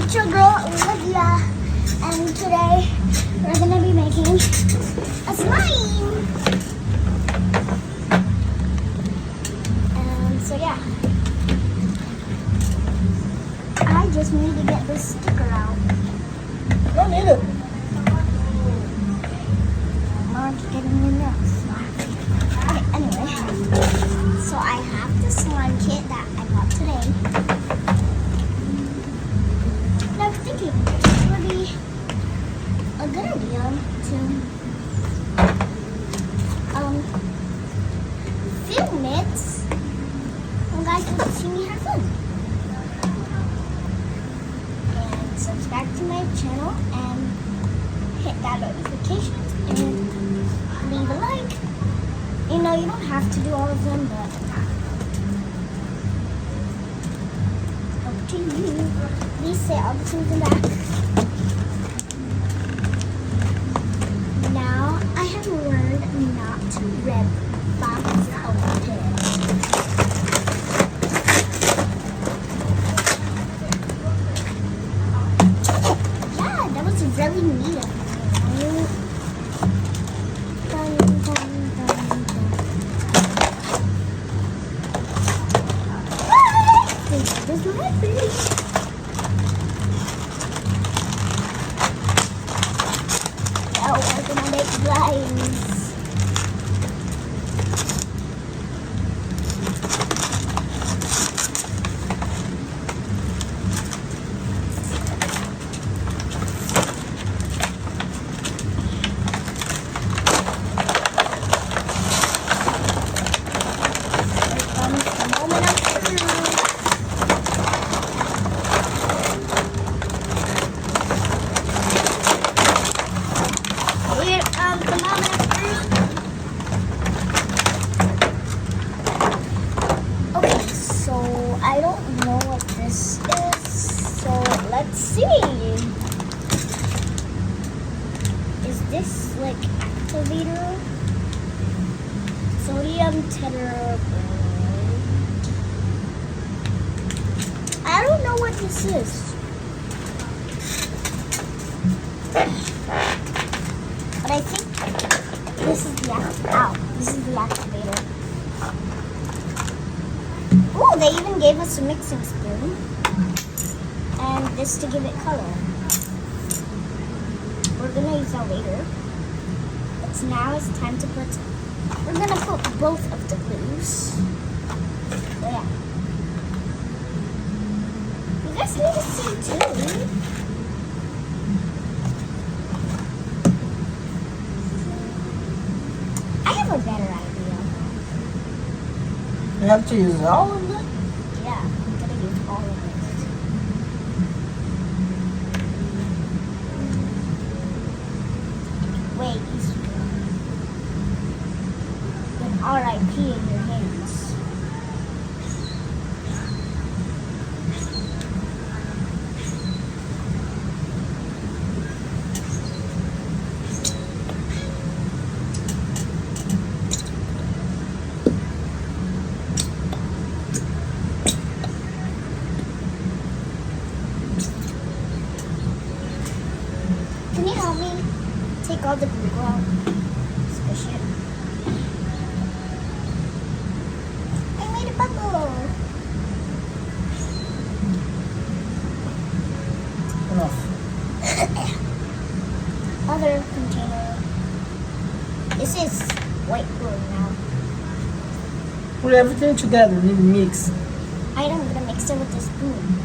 It's your girl Olivia, and today we're gonna be making a slime. And so yeah, I just need to get this sticker out. Don't need it. Mark's getting your nails. Okay, anyway, so I have the slime kit that I got today. And I was thinking it would be a good idea to film it and guys can see me have fun. And subscribe to my channel and hit that notification and leave a like. You know, you don't have to do all of them, but up to you. Please say all the things in back. Now I have learned not to rip boxes open. Yeah, that was really neat of me. Dun, dun, dun, dun. This is my face. Now we're gonna make slimes. Here comes the moment of truth. Here comes the moment of truth. Okay, so I don't know what this is. So let's see. Is this like activator? Sodium tetrabromide. I don't know what this is. But I think this is the this is the activator. Oh, they even gave us a mixing spoon. And this to give it color. We're gonna use that later. But now it's time to put, we're gonna put both of the glues. So yeah. You guys need to see too. I have a better idea. You have to use all of it? Yeah, I'm gonna use all of it. Wait, you with RIP in your hands. Can you help me take all the glue out? Squish it. I made a bubble. Enough. Other container. This is white glue now. Put everything together, need to mix. I'm gonna mix it with the spoon.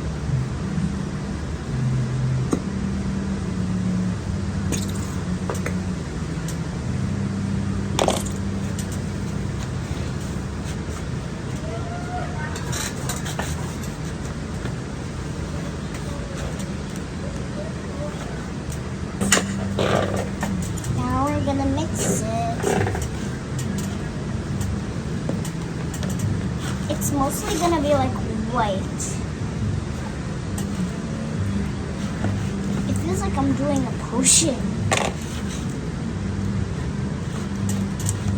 Now we're gonna mix it. It's mostly gonna be like white. It feels like I'm doing a potion.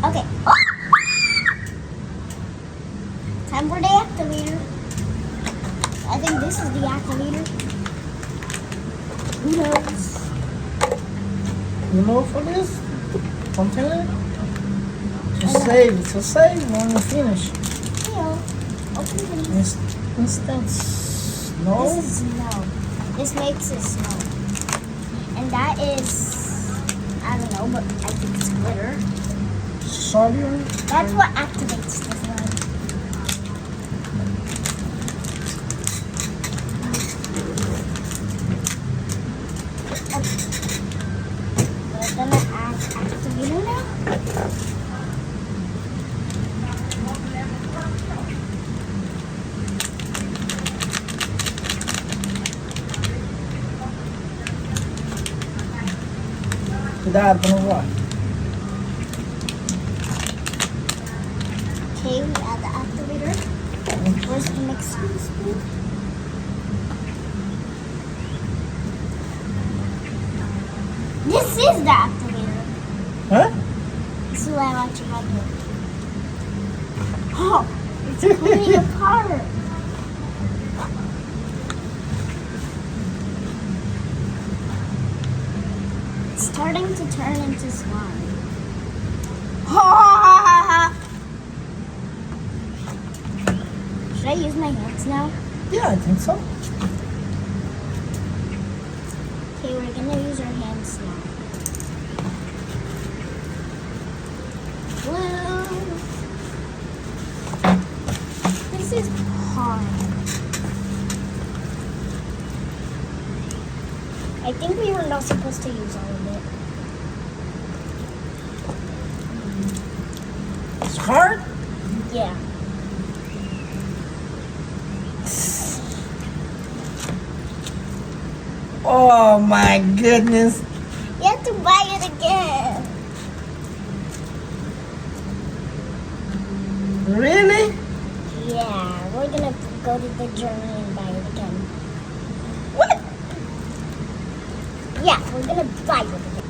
Okay. Time for the activator. I think this is the activator. Who knows? You know for this? Container? Just save it. So save when you finish. Here, open these. Instance. No? This is snow. This makes it snow. And that is, I don't know, but I think it's glitter. Sodium? That's what activates the flood. We're gonna add activator now. Cuidado pra não voar. Okay, we add the activator. Where's the mixing spoon? This is the activator. Hã? This is what I want you to do. Oh, it's coming apart. It's starting to turn into slime. Should I use my hands now? Yeah, I think so. Okay, we're gonna use our hands now. Blue. This is hard. I think we were not supposed to use all of it. It's hard? Yeah. Oh my goodness. You have to buy it again. Really? Yeah, we're gonna go to the journey and buy it again. What? Yeah, we're gonna buy it again.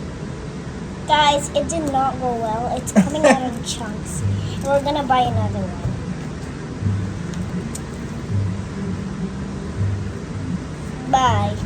Guys, it did not go well. It's coming out in chunks. And we're gonna buy another one. Bye.